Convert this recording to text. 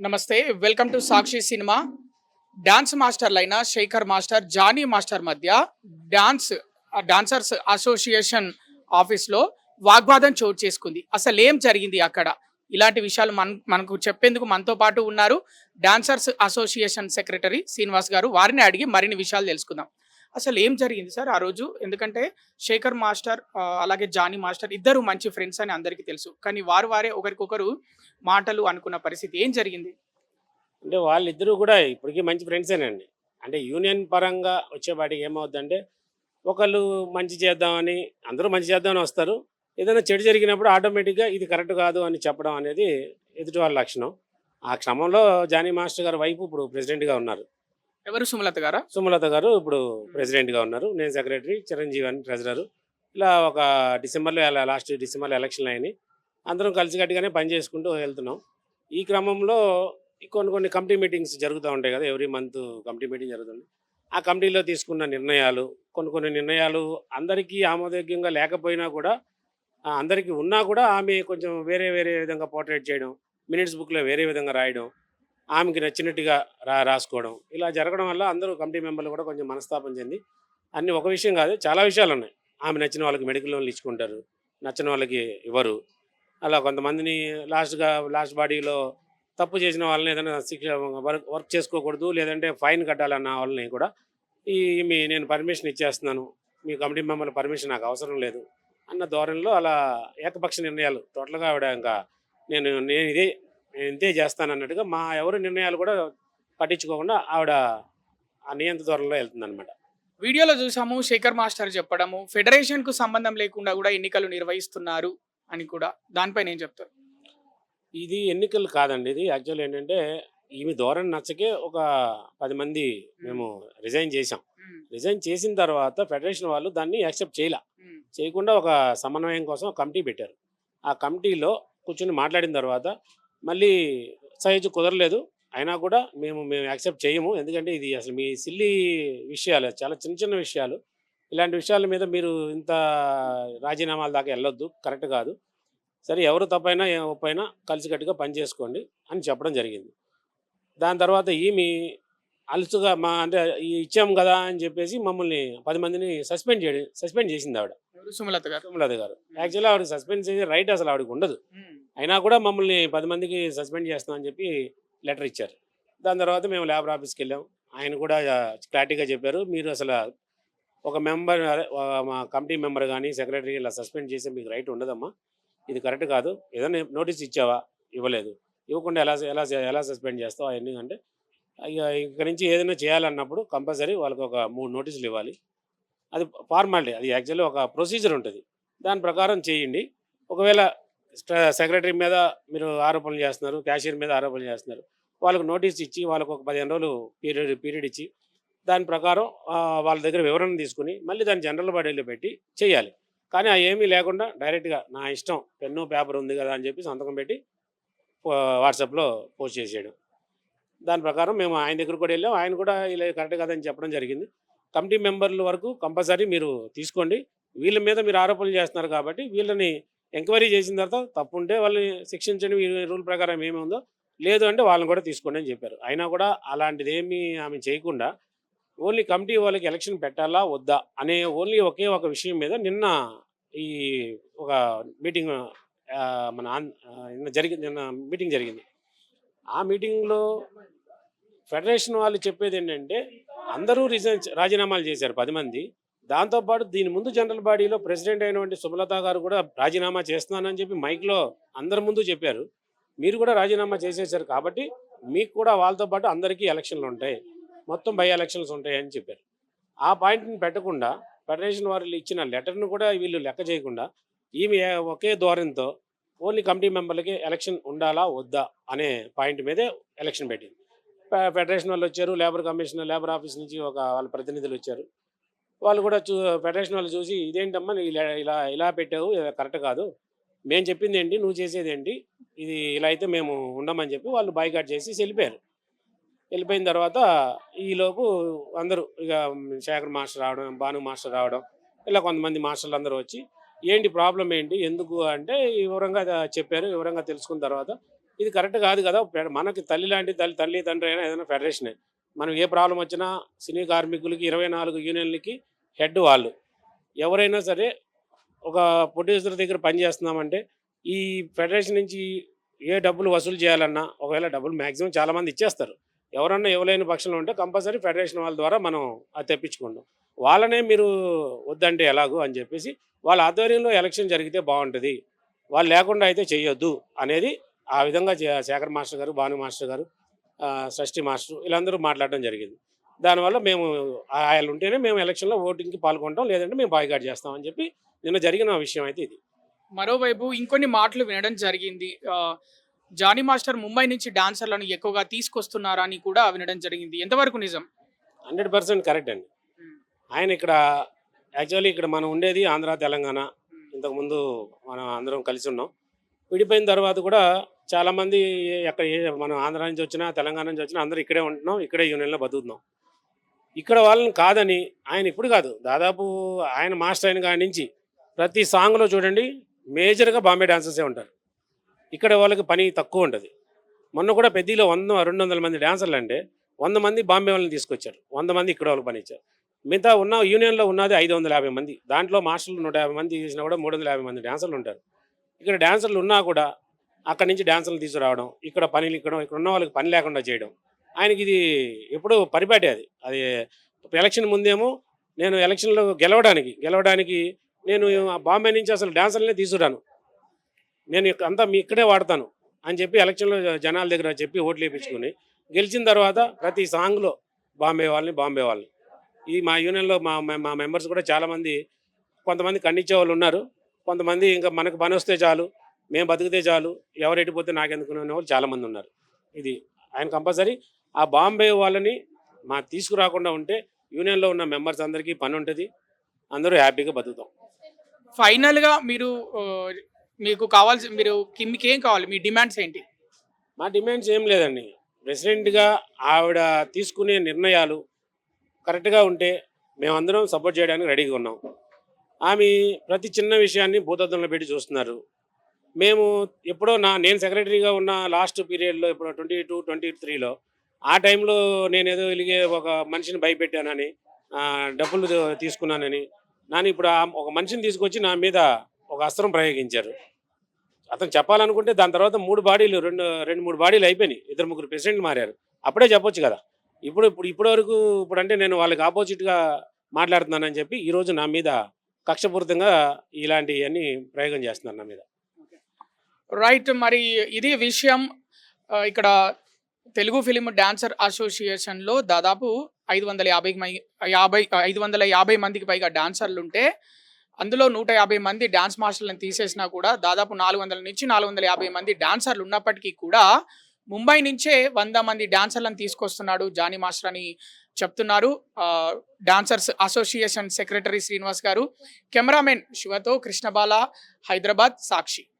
నమస్తే. Welcome to Sakshi cinema. Dance మాస్టర్లైన Shekhar master, Jani master మధ్య డాన్సర్స్ అసోసియేషన్ ఆఫీస్‌లో వాగ్వాదం చోటు చేసుకుంది. అసలేం జరిగింది అక్కడ? ఇలాంటి విషయాలు మనకు చెప్పేందుకు మనతో పాటు ఉన్నారు డాన్సర్స్ అసోసియేషన్ సెక్రటరీ శ్రీనివాస్ గారు. వారిని అడిగి మరిన్ని విషయాలు తెలుసుకుందాం. అసలేం జరిగింది సార్ ఆ రోజు? ఎందుకంటే శేఖర్ మాస్టర్ అలాగే జానీ మాస్టర్ ఇద్దరు మంచి ఫ్రెండ్స్ అని అందరికీ తెలుసు. కానీ వారే ఒకరికొకరు మాటలు అనుకున్న పరిస్థితి. ఏం జరిగింది? అంటే వాళ్ళిద్దరూ కూడా ఇప్పటికీ మంచి ఫ్రెండ్సేనండి. అంటే యూనియన్ పరంగా వచ్చేపాటికి ఏమవుద్దంటే, ఒకళ్ళు మంచి చేద్దామని అందరూ మంచి చేద్దామని వస్తారు. ఏదైనా చెడు జరిగినప్పుడు ఆటోమేటిక్‌గా ఇది కరెక్ట్ కాదు అని చెప్పడం అనేది ఎదుటి వాళ్ళ లక్షణం. ఆ క్రమంలో జానీ మాస్టర్ గారి వైఫ్ ఇప్పుడు ప్రెసిడెంట్‌గా ఉన్నారు. ఎవరు సుమలత గారా? సుమలత గారు ఇప్పుడు ప్రెసిడెంట్‌గా ఉన్నారు. నేను సెక్రటరీ, చిరంజీవి అని ట్రెజరరు. ఇలా ఒక లాస్ట్ డిసెంబర్‌లో ఎలక్షన్‌లయినాయి. అందరం కలిసికట్టుగానే పని చేసుకుంటూ వెళ్తున్నాం. ఈ క్రమంలో కొన్ని కమిటీ మీటింగ్స్ జరుగుతూ ఉంటాయి కదా! ఎవ్రీ మంత్ కమిటీ మీటింగ్ జరుగుతుంది. ఆ కమిటీలో తీసుకున్న నిర్ణయాలు, కొన్ని నిర్ణయాలు అందరికీ ఆమోదయోగ్యంగా లేకపోయినా కూడా అందరికీ ఉన్నా కూడా ఆమె కొంచెం వేరే వేరే విధంగా పోర్ట్రేట్ చేయడం, మినిట్స్ బుక్‌లో వేరే విధంగా రాయడం, ఆమెకి నచ్చినట్టుగా రాసుకోవడం. ఇలా జరగడం వల్ల అందరూ కమిటీ మెంబర్లు కూడా కొంచెం మనస్తాపం చెంది, అన్నీ ఒక విషయం కాదు చాలా విషయాలున్నాయి. ఆమె నచ్చిన వాళ్ళకి మెడికల్ లోన్‌లు ఇచ్చుకుంటారు. నచ్చని వాళ్ళకి ఇవ్వరు. అలా కొంతమందిని లాస్ట్ బాడీలో తప్పు చేసిన వాళ్ళని ఏదైనా శిక్ష వర్క్ చేసుకోకూడదు, లేదంటే ఫైన్ కట్టాలన్న వాళ్ళని కూడా నేను పర్మిషన్ ఇచ్చేస్తున్నాను, మీ కమిటీ మెంబర్ల పర్మిషన్ నాకు అవసరం లేదు అన్న ధోరణిలో అలా ఏకపక్ష నిర్ణయాలు టోటల్గా ఆవిడ ఇంకా నేను నేను ఇదే నేను ఇంతే చేస్తానన్నట్టుగా మా ఎవరి నిర్ణయాలు కూడా పట్టించుకోకుండా ఆవిడ ఆ నియంత్రణ ధోరణిలో వెళ్తుందన్నమాట. వీడియోలో చూసాము శేఖర్ మాస్టర్ చెప్పడము, ఫెడరేషన్‌కు సంబంధం లేకుండా కూడా ఎన్నికలు నిర్వహిస్తున్నారు అని కూడా. దానిపైన ఏం చెప్తారు? ఇది ఎన్నికలు కాదండి. ఇది యాక్చువల్ ఏంటంటే ఈమె ధోరణి నచ్చకే ఒక 10 మంది హ్మ్. మేము రిజైన్ చేసాం. హ్మ్. రిజైన్ చేసిన తర్వాత ఫెడరేషన్ వాళ్ళు దాన్ని యాక్సెప్ట్ చేయలా. హ్మ్. చేయకుండా ఒక సమన్వయం కోసం ఒక కమిటీ పెట్టారు. ఆ కమిటీలో కూర్చొని మాట్లాడిన తర్వాత మళ్ళీ సైజు కుదరలేదు. అయినా కూడా మేము యాక్సెప్ట్ చేయము. ఎందుకంటే ఇది అసలు మీ సిల్లీ విషయాలు, చాలా చిన్న చిన్న విషయాలు. ఇలాంటి విషయాల మీద మీరు ఇంత రాజీనామాల దాకా వెళ్ళొద్దు. కరెక్ట్ కాదు. సరే ఎవరు తప్పైనా ఒప్పైనా కలిసికట్టుగా పని చేసుకోండి అని చెప్పడం జరిగింది. దాని తర్వాత అలుసుగా అంటే ఇచ్చాము కదా అని చెప్పేసి మమ్మల్ని 10 మందిని సస్పెండ్ చేసింది ఆవిడ. ఎవరు? సుమలత గారు. సుమలత గారు. హ్మ్. యాక్చువల్‌గా ఆవిడకి సస్పెండ్ చేసే రైట్ అసలు ఆవిడకి ఉండదు. హ్మ్. అయినా కూడా మమ్మల్ని 10 మందికి సస్పెండ్ చేస్తామని చెప్పి లెటర్ ఇచ్చారు. దాని తర్వాత మేము లేబర్ ఆఫీస్‌కెళ్ళాం. ఆయన కూడా క్లారిటీగా చెప్పారు. మీరు అసలు ఒక మెంబర్ మా కమిటీ మెంబర్ గాని, సెక్రటరీ ఇలా సస్పెండ్ చేసే మీకు రైట్ ఉండదమ్మా. ఇది కరెక్ట్ కాదు. ఏదైనా నోటీస్ ఇచ్చావా? ఇవ్వలేదు. ఇవ్వకుండా ఎలా ఎలా ఎలా సస్పెండ్ చేస్తావు అయన్నీ అంటే, ఇక నుంచి ఏదైనా చేయాలన్నప్పుడు కంపల్సరీ వాళ్ళకి ఒక 3 నోటీసులు ఇవ్వాలి. అది ఫార్మాలిటీ. అది యాక్చువల్లీ ఒక ప్రొసీజర్ ఉంటుంది. దాని ప్రకారం చేయండి. ఒకవేళ సెక్రటరీ మీద మీరు ఆరోపణలు చేస్తున్నారు, క్యాషియర్ మీద ఆరోపణలు చేస్తున్నారు. వాళ్ళకి నోటీస్ ఇచ్చి వాళ్ళకి ఒక 15 రోజులు పీరియడ్ ఇచ్చి దాని ప్రకారం వాళ్ళ దగ్గర వివరణ తీసుకుని మళ్ళీ దాన్ని జనరల్ బాడీలో పెట్టి చేయాలి. కానీ ఏమీ లేకుండా డైరెక్ట్‌గా నా ఇష్టం పెన్ను, పేపర్ ఉంది కదా అని చెప్పి సంతకం పెట్టి వాట్సాప్‌లో పోస్ట్ చేసేయడం. దాని ప్రకారం మేము ఆయన దగ్గరికి కూడా వెళ్ళాం. ఆయన కూడా ఇలా కరెక్ట్ కాదని చెప్పడం జరిగింది. కమిటీ మెంబర్ల వరకు కంపల్సరీ మీరు తీసుకోండి. వీళ్ళ మీద మీరు ఆరోపణలు చేస్తున్నారు కాబట్టి వీళ్ళని ఎంక్వైరీ చేసిన తర్వాత తప్పుంటే వాళ్ళని శిక్షించండి. ఈ రూల్ ప్రకారం ఏముందో, లేదు అంటే వాళ్ళని కూడా తీసుకోండి అని చెప్పారు. అయినా కూడా అలాంటిదేమీ ఆమె చేయకుండా ఓన్లీ కమిటీ వాళ్ళకి ఎలక్షన్ పెట్టాలా? వద్దా? అనే ఒకే ఒక విషయం మీద నిన్న ఈ ఒక మీటింగ్ నిన్న మీటింగ్ జరిగింది. ఆ మీటింగ్‌లో ఫెడరేషన్ వాళ్ళు చెప్పేదేంటంటే, అందరూ రాజీనామాలు చేశారు 10 మంది. దాంతో పాటు దీని ముందు జనరల్ బాడీలో ప్రెసిడెంట్ అయినటువంటి సుమలత గారు కూడా రాజీనామా చేస్తున్నానని చెప్పి మైక్‌లో అందరి ముందు చెప్పారు. మీరు కూడా రాజీనామా చేసేసారు కాబట్టి, మీకు కూడా వాళ్ళతో పాటు అందరికీ ఎలక్షన్‌లుంటాయి. మొత్తం బై ఎలక్షన్స్ ఉంటాయని చెప్పారు. ఆ పాయింట్‌ని పెట్టకుండా ఫెడరేషన్ వాళ్ళు ఇచ్చిన లెటర్‌ను కూడా వీళ్ళు లెక్క చేయకుండా ఈమె ఒకే ధోరణితో ఓన్లీ కమిటీ మెంబర్‌లకే ఎలక్షన్ ఉండాలా? వద్దా? అనే పాయింట్ మీదే ఎలక్షన్ పెట్టింది. ఫెడరేషన్ వాళ్ళొచ్చారు. లేబర్ ఆఫీస్ నుంచి వాళ్ళ ప్రతినిధులొచ్చారు. వాళ్ళు కూడా ఫెడరేషన్ వాళ్ళు చూసి ఇదేంటమ్మా ఇలా ఇలా ఇలా పెట్టావు, ఇది కరెక్ట్ కాదు. మేము చెప్పిందేంటి? నువ్వు చేసేదేంటి? ఇది ఇలా అయితే మేము ఉండమని చెప్పి వాళ్ళు బాయ్‌కాట్ చేసేసి వెళ్ళిపోయారు. వెళ్ళిపోయిన తర్వాత ఈలోపు అందరూ ఇక శేఖర్ మాస్టర్ రావడం, భాను మాస్టర్ రావడం, ఇలా కొంతమంది మాస్టర్లందరూ వచ్చి ఏంటి ప్రాబ్లమ్ ఏంటి? ఎందుకు అంటే వివరంగా చెప్పారు. వివరంగా తెలుసుకున్న తర్వాత ఇది కరెక్ట్ కాదు కదా. మనకి తల్లి లాంటి తల్లి తండ్రి అయినా ఏదైనా ఫెడరేషనే. మనం ఏ ప్రాబ్లం వచ్చినా సినీ కార్మికులకి 24 యూనియన్లకి హెడ్ వాళ్ళు. ఎవరైనా సరే ఒక ప్రొడ్యూసర్ దగ్గర పని చేస్తున్నామంటే ఈ ఫెడరేషన్ నుంచి ఏ డబ్బులు వసూలు చేయాలన్నా ఒకవేళ డబ్బులు మ్యాక్సిమం చాలామంది ఇచ్చేస్తారు. ఎవరన్నా ఇవ్వలేని పక్షంలో ఉంటే కంపల్సరీ ఫెడరేషన్ వాళ్ళ ద్వారా మనం అది తెప్పించుకుంటాం. వాళ్ళనే మీరు వద్దంటే ఎలాగో అని చెప్పేసి వాళ్ళ ఆధ్వర్యంలో ఎలక్షన్ జరిగితే బాగుంటుంది, వాళ్ళు లేకుండా అయితే చేయొద్దు అనేది ఆ విధంగా శేఖర్ మాస్టర్ గారు, భాను మాస్టర్ గారు, షష్ఠి మాస్టర్ వీళ్ళందరూ మాట్లాడడం జరిగింది. దానివల్ల మేము ఆయన ఉంటేనే మేము ఎలక్షన్లో ఓటింగ్కి పాల్గొంటాం, లేదంటే మేము బాయ్కాట్ చేస్తామని చెప్పి నిన్న జరిగిన విషయం అయితే ఇది. మరోవైపు ఇంకొన్ని మాటలు వినడం జరిగింది. జానీ మాస్టర్ ముంబై నుంచి డాన్సర్లను ఎక్కువగా తీసుకొస్తున్నారా అని కూడా వినడం జరిగింది. ఎంతవరకు నిజం? 100% కరెక్ట్ అండి. ఆయన ఇక్కడ యాక్చువల్లీ ఇక్కడ మనం ఉండేది ఆంధ్ర, తెలంగాణ. ఇంతకుముందు మనం అందరం కలిసి ఉన్నాం. విడిపోయిన తర్వాత కూడా చాలామంది ఎక్కడ మనం ఆంధ్ర నుంచి వచ్చినా, తెలంగాణ నుంచి వచ్చినా అందరూ ఇక్కడే ఉంటున్నాం, ఇక్కడే యూనియన్లో బతుకుతున్నాం. ఇక్కడ వాళ్ళని కాదని ఆయన ఇప్పుడు కాదు, దాదాపు ఆయన మాస్టర్ అయిన కాడి నుంచి ప్రతి సాంగ్లో చూడండి మేజర్గా బాంబే డాన్సర్సే ఉంటారు. ఇక్కడ వాళ్ళకి పని తక్కువ ఉంటుంది. మొన్న కూడా పెద్దలో 100-200 మంది డాన్సర్లు అంటే 100 మంది బాంబే వాళ్ళని తీసుకొచ్చారు, 100 మంది ఇక్కడ వాళ్ళకి పని ఇచ్చారు. మిగతా ఉన్న యూనియన్లో ఉన్నది 550 మంది, దాంట్లో మాస్టర్లు 150 మంది చేసినా కూడా 350 మంది డాన్సర్లు ఉంటారు. ఇక్కడ డాన్సర్లు ఉన్నా కూడా అక్కడి నుంచి డాన్సర్లు తీసుకురావడం, ఇక్కడ పనులు ఇక్కడ ఉన్న వాళ్ళకి పని లేకుండా చేయడం, ఆయనకి ఇది ఎప్పుడు పరిపాటి. అది ఎలక్షన్ ముందేమో నేను ఎలక్షన్లో గెలవడానికి నేను బాంబే నుంచి అసలు డాన్సర్లనే తీసుకురాను, నేను అంతా మీ ఇక్కడే వాడతాను అని చెప్పి ఎలక్షన్లో జనాల దగ్గర చెప్పి ఓట్లు వేయించుకుని గెలిచిన తర్వాత ప్రతి సాంగ్లో బాంబే వాళ్ళని ఈ మా యూనియన్లో మా మెంబర్స్ కూడా చాలామంది, కొంతమంది ఖండించే వాళ్ళు ఉన్నారు, కొంతమంది ఇంకా మనకు పని వస్తే చాలు, మేము బతికితే చాలు, ఎవరు ఎటుపోతే నాకెందుకునే వాళ్ళు చాలామంది ఉన్నారు. ఇది ఆయన కంపల్సరీ ఆ బాంబే వాళ్ళని తీసుకురాకుండా ఉంటే యూనియన్లో ఉన్న మెంబర్స్ అందరికీ పని ఉంటుంది, అందరూ హ్యాపీగా బతుకుతాం. ఫైనల్గా మీరు మీకు కావాల్సి మీకు ఏం కావాలి? మీ డిమాండ్స్ ఏంటి? మా డిమాండ్స్ ఏం లేదండి. ప్రెసిడెంట్గా ఆవిడ తీసుకునే నిర్ణయాలు కరెక్ట్గా ఉంటే మేమందరం సపోర్ట్ చేయడానికి రెడీగా ఉన్నాం. ఆమె ప్రతి చిన్న విషయాన్ని భూతద్దంలో పెట్టి చూస్తున్నారు. మేము ఎప్పుడో నేను సెక్రటరీగా ఉన్న లాస్ట్ పీరియడ్లో ఇప్పుడు 22-23లో ఆ టైంలో నేనేదో వెలిగే ఒక మనిషిని భయపెట్టానని, డబ్బులు తీసుకున్నానని, ఇప్పుడు ఒక మనిషిని తీసుకొచ్చి నా మీద ఒక అస్త్రం ప్రయోగించారు. అతను చెప్పాలనుకుంటే దాని తర్వాత 3 బాడీలు 2-3 బాడీలు అయిపోయినాయి, 2-3 ప్రెసిడెంట్లు మారారు. అప్పుడే చెప్పొచ్చు కదా. ఇప్పటి వరకు అంటే నేను వాళ్ళకి ఆపోజిట్గా మాట్లాడుతున్నానని చెప్పి ఈరోజు నా మీద కక్షపూరితంగా ఇలాంటివన్నీ ప్రయోగం చేస్తున్నారు నా మీద. రైట్. మరి ఇది విషయం. ఇక్కడ తెలుగు ఫిలిం డాన్సర్ అసోసియేషన్లో దాదాపు 550 మందికి పైగా డాన్సర్లు ఉంటే అందులో 150 మంది డాన్స్ మాస్టర్లను తీసేసినా కూడా దాదాపు 400 నుంచి 450 మంది డాన్సర్లు ఉన్నప్పటికీ కూడా ముంబై నుంచే 100 మంది డాన్సర్లను తీసుకొస్తున్నాడు జానీ మాస్టర్ అని చెప్తున్నారు డాన్సర్స్ అసోసియేషన్ సెక్రటరీ శ్రీనివాస్ గారు. కెమెరామెన్ శివతో కృష్ణబాల, హైదరాబాద్, సాక్షి.